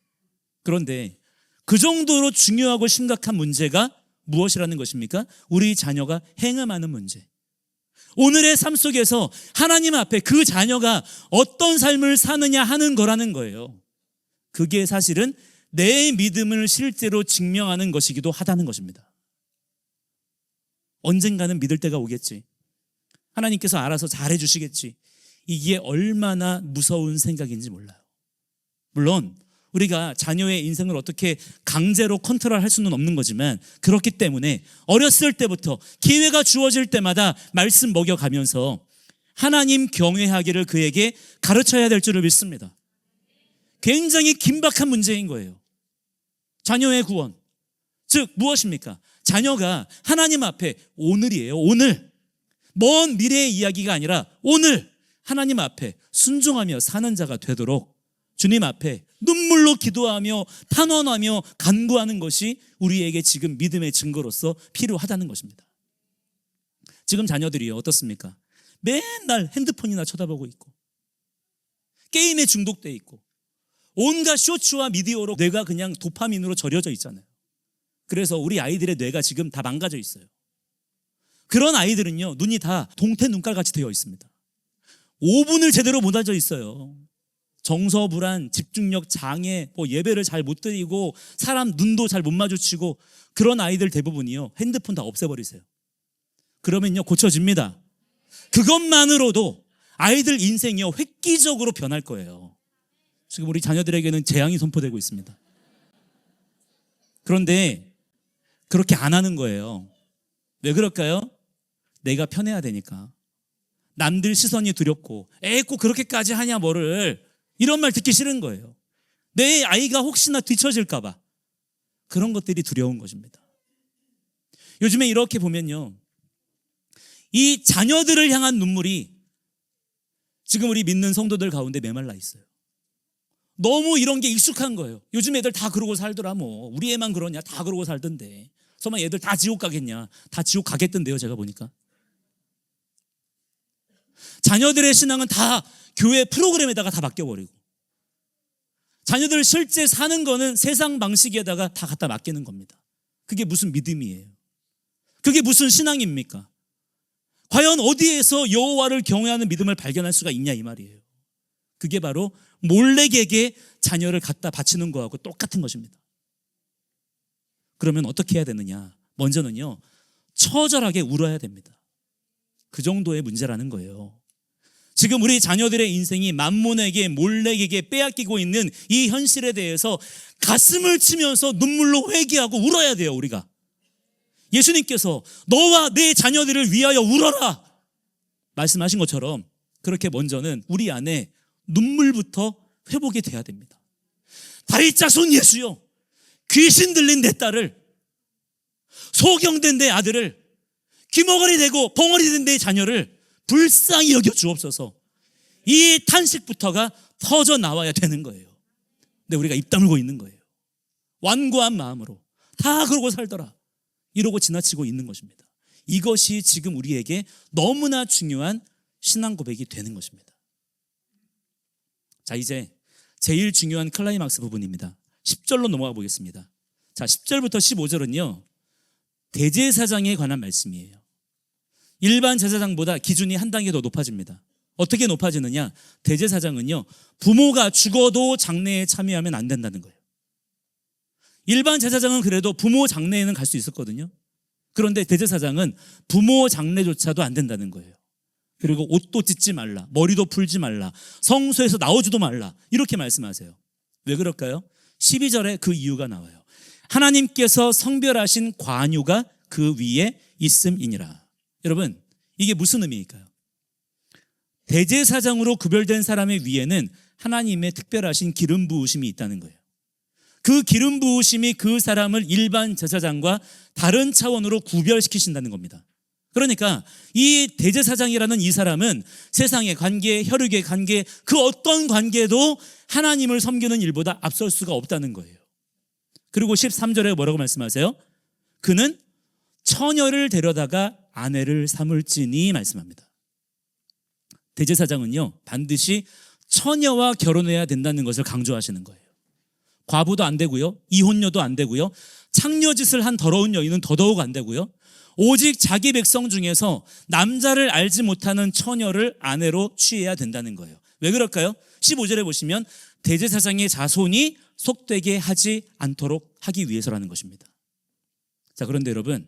그런데 그 정도로 중요하고 심각한 문제가 무엇이라는 것입니까? 우리 자녀가 행함하는 문제. 오늘의 삶 속에서 하나님 앞에 그 자녀가 어떤 삶을 사느냐 하는 거라는 거예요. 그게 사실은 내 믿음을 실제로 증명하는 것이기도 하다는 것입니다. 언젠가는 믿을 때가 오겠지. 하나님께서 알아서 잘해주시겠지. 이게 얼마나 무서운 생각인지 몰라요. 물론 우리가 자녀의 인생을 어떻게 강제로 컨트롤할 수는 없는 거지만 그렇기 때문에 어렸을 때부터 기회가 주어질 때마다 말씀 먹여가면서 하나님 경외하기를 그에게 가르쳐야 될 줄을 믿습니다. 굉장히 긴박한 문제인 거예요. 자녀의 구원, 즉 무엇입니까? 자녀가 하나님 앞에 오늘이에요. 오늘 먼 미래의 이야기가 아니라 오늘 하나님 앞에 순종하며 사는 자가 되도록 주님 앞에 눈물로 기도하며 탄원하며 간구하는 것이 우리에게 지금 믿음의 증거로서 필요하다는 것입니다. 지금 자녀들이요 어떻습니까? 맨날 핸드폰이나 쳐다보고 있고 게임에 중독돼 있고 온갖 쇼츠와 미디어로 뇌가 그냥 도파민으로 절여져 있잖아요. 그래서 우리 아이들의 뇌가 지금 다 망가져 있어요. 그런 아이들은요 눈이 다 동태 눈깔같이 되어 있습니다. 5분을 제대로 못 앉아 있어요. 정서불안, 집중력 장애, 예배를 잘 못 드리고 사람 눈도 잘 못 마주치고 그런 아이들 대부분이요 핸드폰 다 없애버리세요. 그러면요 고쳐집니다. 그것만으로도 아이들 인생이요 획기적으로 변할 거예요. 지금 우리 자녀들에게는 재앙이 선포되고 있습니다. 그런데 그렇게 안 하는 거예요. 왜 그럴까요? 내가 편해야 되니까. 남들 시선이 두렵고 꼭 그렇게까지 하냐 뭐를 이런 말 듣기 싫은 거예요. 내 아이가 혹시나 뒤처질까 봐 그런 것들이 두려운 것입니다. 요즘에 이렇게 보면요 이 자녀들을 향한 눈물이 지금 우리 믿는 성도들 가운데 메말라 있어요. 너무 이런 게 익숙한 거예요. 요즘 애들 다 그러고 살더라 뭐 우리 애만 그러냐 다 그러고 살던데 설마 애들 다 지옥 가겠냐 다 지옥 가겠던데요. 제가 보니까 자녀들의 신앙은 다 교회 프로그램에다가 다 맡겨버리고 자녀들 실제 사는 거는 세상 방식에다가 다 갖다 맡기는 겁니다. 그게 무슨 믿음이에요? 그게 무슨 신앙입니까? 과연 어디에서 여호와를 경외하는 믿음을 발견할 수가 있냐 이 말이에요. 그게 바로 몰래에게 자녀를 갖다 바치는 거하고 똑같은 것입니다. 그러면 어떻게 해야 되느냐? 먼저는요 처절하게 울어야 됩니다. 그 정도의 문제라는 거예요. 지금 우리 자녀들의 인생이 만몬에게 몰래에게 빼앗기고 있는 이 현실에 대해서 가슴을 치면서 눈물로 회개하고 울어야 돼요. 우리가 예수님께서 너와 내 자녀들을 위하여 울어라 말씀하신 것처럼 그렇게 먼저는 우리 안에 눈물부터 회복이 돼야 됩니다. 다윗 자손 예수여 귀신 들린 내 딸을 소경된 내 아들을 귀머거리 되고 벙어리 된 내 자녀를 불쌍히 여겨 주옵소서. 이 탄식부터가 터져 나와야 되는 거예요. 근데 우리가 입 다물고 있는 거예요. 완고한 마음으로 다 그러고 살더라 이러고 지나치고 있는 것입니다. 이것이 지금 우리에게 너무나 중요한 신앙 고백이 되는 것입니다. 자, 이제 제일 중요한 클라이막스 부분입니다. 10절로 넘어가 보겠습니다. 자, 10절부터 15절은요 대제사장에 관한 말씀이에요. 일반 제사장보다 기준이 한 단계 더 높아집니다. 어떻게 높아지느냐? 대제사장은요 부모가 죽어도 장례에 참여하면 안 된다는 거예요. 일반 제사장은 그래도 부모 장례에는 갈 수 있었거든요. 그런데 대제사장은 부모 장례조차도 안 된다는 거예요. 그리고 옷도 찢지 말라, 머리도 풀지 말라, 성소에서 나오지도 말라 이렇게 말씀하세요. 왜 그럴까요? 12절에 그 이유가 나와요. 하나님께서 성별하신 관유가 그 위에 있음이니라. 여러분, 이게 무슨 의미일까요? 대제사장으로 구별된 사람의 위에는 하나님의 특별하신 기름 부으심이 있다는 거예요. 그 기름 부으심이 그 사람을 일반 제사장과 다른 차원으로 구별시키신다는 겁니다. 그러니까 이 대제사장이라는 이 사람은 세상의 관계, 혈육의 관계, 그 어떤 관계도 하나님을 섬기는 일보다 앞설 수가 없다는 거예요. 그리고 13절에 뭐라고 말씀하세요? 그는 처녀를 데려다가 아내를 삼을지니 말씀합니다. 대제사장은요 반드시 처녀와 결혼해야 된다는 것을 강조하시는 거예요. 과부도 안 되고요, 이혼녀도 안 되고요, 창녀짓을 한 더러운 여인은 더더욱 안 되고요, 오직 자기 백성 중에서 남자를 알지 못하는 처녀를 아내로 취해야 된다는 거예요. 왜 그럴까요? 15절에 보시면 대제사장의 자손이 속되게 하지 않도록 하기 위해서라는 것입니다. 자, 그런데 여러분,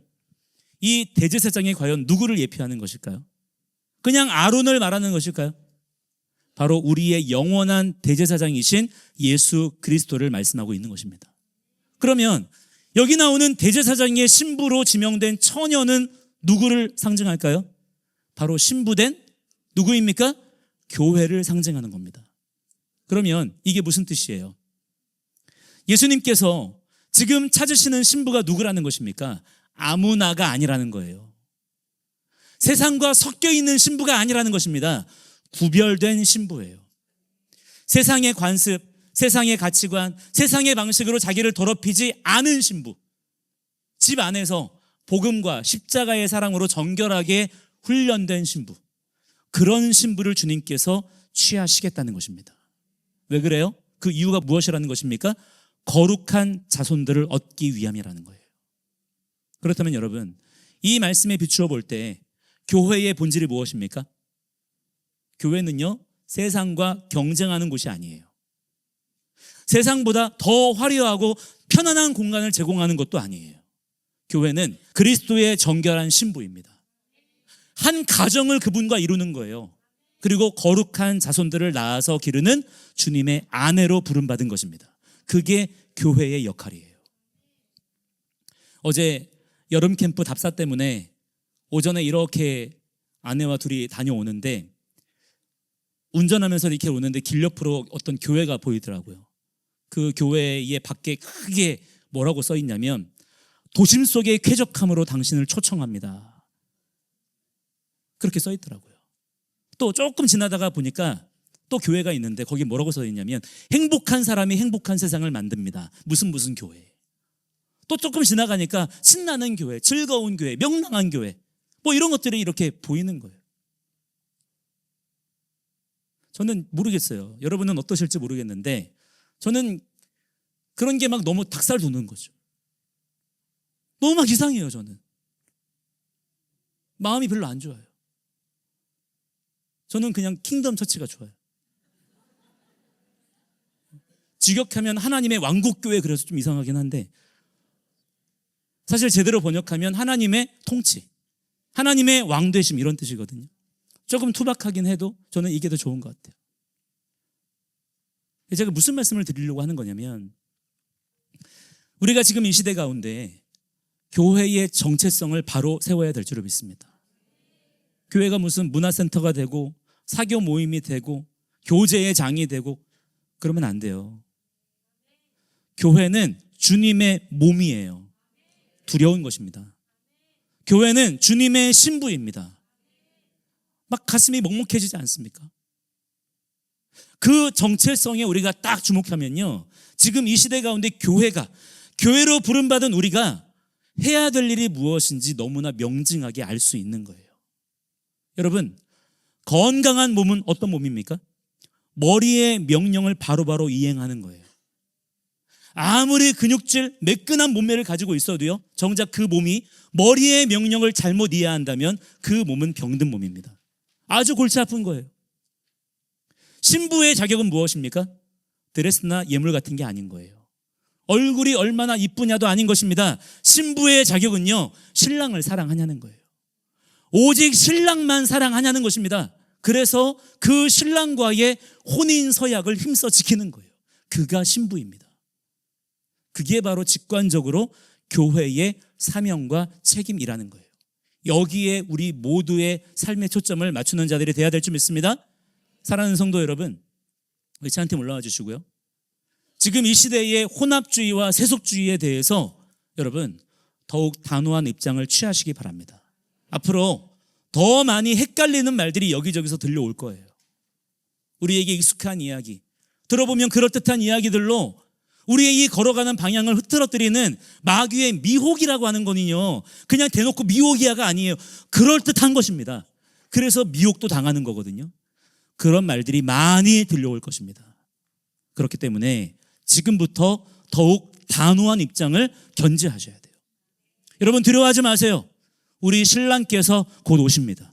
이 대제사장이 과연 누구를 예표하는 것일까요? 그냥 아론을 말하는 것일까요? 바로 우리의 영원한 대제사장이신 예수 그리스도를 말씀하고 있는 것입니다. 그러면 여기 나오는 대제사장의 신부로 지명된 처녀는 누구를 상징할까요? 바로 신부된 누구입니까? 교회를 상징하는 겁니다. 그러면 이게 무슨 뜻이에요? 예수님께서 지금 찾으시는 신부가 누구라는 것입니까? 아무나가 아니라는 거예요. 세상과 섞여 있는 신부가 아니라는 것입니다. 구별된 신부예요. 세상의 관습, 세상의 가치관, 세상의 방식으로 자기를 더럽히지 않은 신부. 집 안에서 복음과 십자가의 사랑으로 정결하게 훈련된 신부. 그런 신부를 주님께서 취하시겠다는 것입니다. 왜 그래요? 그 이유가 무엇이라는 것입니까? 거룩한 자손들을 얻기 위함이라는 거예요. 그렇다면 여러분, 이 말씀에 비추어 볼 때 교회의 본질이 무엇입니까? 교회는요 세상과 경쟁하는 곳이 아니에요. 세상보다 더 화려하고 편안한 공간을 제공하는 것도 아니에요. 교회는 그리스도의 정결한 신부입니다. 한 가정을 그분과 이루는 거예요. 그리고 거룩한 자손들을 낳아서 기르는 주님의 아내로 부름받은 것입니다. 그게 교회의 역할이에요. 어제 여름 캠프 답사 때문에 오전에 이렇게 아내와 둘이 다녀오는데 운전하면서 이렇게 오는데 길 옆으로 어떤 교회가 보이더라고요. 그 교회의 밖에 크게 뭐라고 써 있냐면 도심 속의 쾌적함으로 당신을 초청합니다. 그렇게 써 있더라고요. 또 조금 지나다가 보니까 또 교회가 있는데 거기 뭐라고 써 있냐면 행복한 사람이 행복한 세상을 만듭니다. 무슨 교회. 또 조금 지나가니까 신나는 교회, 즐거운 교회, 명랑한 교회 뭐 이런 것들이 이렇게 보이는 거예요. 저는 모르겠어요. 여러분은 어떠실지 모르겠는데 저는 그런 게 막 너무 닭살 돋는 거죠. 너무 막 이상해요. 저는 마음이 별로 안 좋아요. 저는 그냥 킹덤 처치가 좋아요. 직역하면 하나님의 왕국교회, 그래서 좀 이상하긴 한데 사실 제대로 번역하면 하나님의 통치, 하나님의 왕되심 이런 뜻이거든요. 조금 투박하긴 해도 저는 이게 더 좋은 것 같아요. 제가 무슨 말씀을 드리려고 하는 거냐면 우리가 지금 이 시대 가운데 교회의 정체성을 바로 세워야 될 줄을 믿습니다. 교회가 무슨 문화센터가 되고 사교 모임이 되고 교제의 장이 되고 그러면 안 돼요. 교회는 주님의 몸이에요. 두려운 것입니다. 교회는 주님의 신부입니다. 막 가슴이 먹먹해지지 않습니까? 그 정체성에 우리가 딱 주목하면요, 지금 이 시대 가운데 교회로 부름받은 우리가 해야 될 일이 무엇인지 너무나 명징하게 알 수 있는 거예요. 여러분, 건강한 몸은 어떤 몸입니까? 머리의 명령을 바로바로 이행하는 거예요. 아무리 근육질 매끈한 몸매를 가지고 있어도요, 정작 그 몸이 머리의 명령을 잘못 이해한다면 그 몸은 병든 몸입니다. 아주 골치 아픈 거예요. 신부의 자격은 무엇입니까? 드레스나 예물 같은 게 아닌 거예요. 얼굴이 얼마나 이쁘냐도 아닌 것입니다. 신부의 자격은요, 신랑을 사랑하냐는 거예요. 오직 신랑만 사랑하냐는 것입니다. 그래서 그 신랑과의 혼인 서약을 힘써 지키는 거예요. 그가 신부입니다. 그게 바로 직관적으로 교회의 사명과 책임이라는 거예요. 여기에 우리 모두의 삶의 초점을 맞추는 자들이 돼야 될 줄 믿습니다. 사랑하는 성도 여러분, 우리 차한테 올라와 주시고요. 지금 이 시대의 혼합주의와 세속주의에 대해서 여러분 더욱 단호한 입장을 취하시기 바랍니다. 앞으로 더 많이 헷갈리는 말들이 여기저기서 들려올 거예요. 우리에게 익숙한 이야기, 들어보면 그럴듯한 이야기들로 우리의 이 걸어가는 방향을 흐트러뜨리는 마귀의 미혹이라고 하는 거는요, 그냥 대놓고 미혹이야가 아니에요. 그럴듯한 것입니다. 그래서 미혹도 당하는 거거든요. 그런 말들이 많이 들려올 것입니다. 그렇기 때문에 지금부터 더욱 단호한 입장을 견지하셔야 돼요. 여러분, 두려워하지 마세요. 우리 신랑께서 곧 오십니다.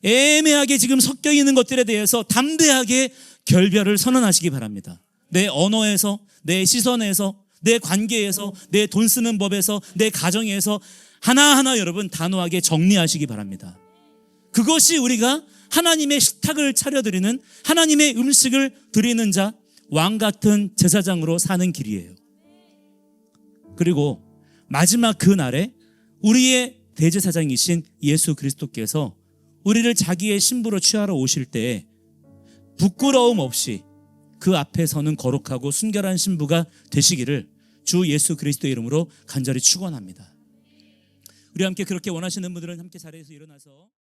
애매하게 지금 섞여 있는 것들에 대해서 담대하게 결별을 선언하시기 바랍니다. 내 언어에서, 내 시선에서, 내 관계에서, 내 돈 쓰는 법에서, 내 가정에서 하나하나 여러분 단호하게 정리하시기 바랍니다. 그것이 우리가 하나님의 식탁을 차려드리는, 하나님의 음식을 드리는 자, 왕 같은 제사장으로 사는 길이에요. 그리고 마지막 그 날에 우리의 대제사장이신 예수 그리스도께서 우리를 자기의 신부로 취하러 오실 때 부끄러움 없이 그 앞에서는 거룩하고 순결한 신부가 되시기를 주 예수 그리스도의 이름으로 간절히 축원합니다. 우리 함께 그렇게 원하시는 분들은 함께 자리에서 일어나서